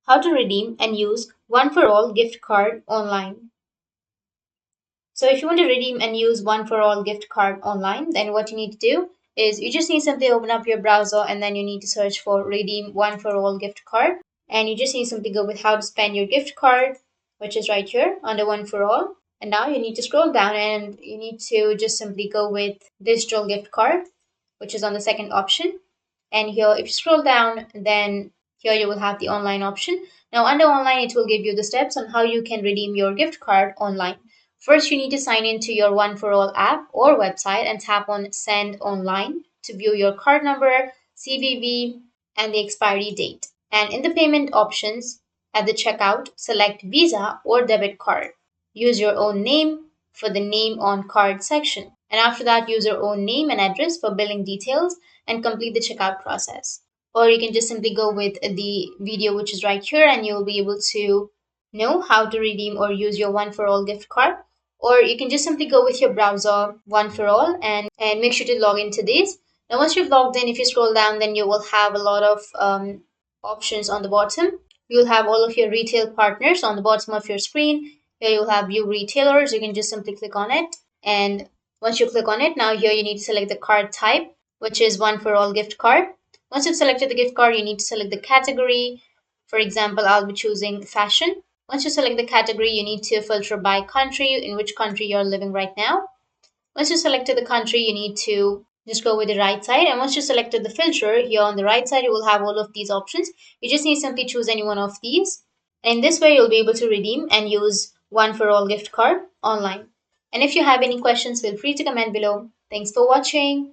how to redeem and use One4all gift card online. So if you want to redeem and use One4all gift card online, then what you need to do is you just need simply open up your browser and then you need to search for redeem One4all gift card. And you just need to simply go with how to spend your gift card, which is right here under One4all. And now you need to scroll down and you need to just simply go with digital gift card, which is on the second option. And here, if you scroll down, then here you will have the online option. Now, under online, it will give you the steps on how you can redeem your gift card online. First, you need to sign into your One4all app or website and tap on Send Online to view your card number, CVV, and the expiry date. And in the payment options, at the checkout, select Visa or debit card. Use your own name for the name on card section. And after that, use your own name and address for billing details and complete the checkout process. Or you can just simply go with the video which is right here and you'll be able to know how to redeem or use your One4all gift card. Or you can just simply go with your browser One4all and make sure to log into this. Now, once you've logged in, if you scroll down, then you will have a lot of options on the bottom. You'll have all of your retail partners on the bottom of your screen. Here you'll have view retailers. You can just simply click on it. And once you click on it, now here you need to select the card type, which is One4all gift card. Once you've selected the gift card, you need to select the category. For example, I'll be choosing fashion. Once you select the category, you need to filter by country, in which country you're living right now. Once you selected the country, you need to just go with the right side. And once you selected the filter, here on the right side, you will have all of these options. You just need to simply choose any one of these. And in this way, you'll be able to redeem and use One4all gift card online. And if you have any questions, feel free to comment below. Thanks for watching.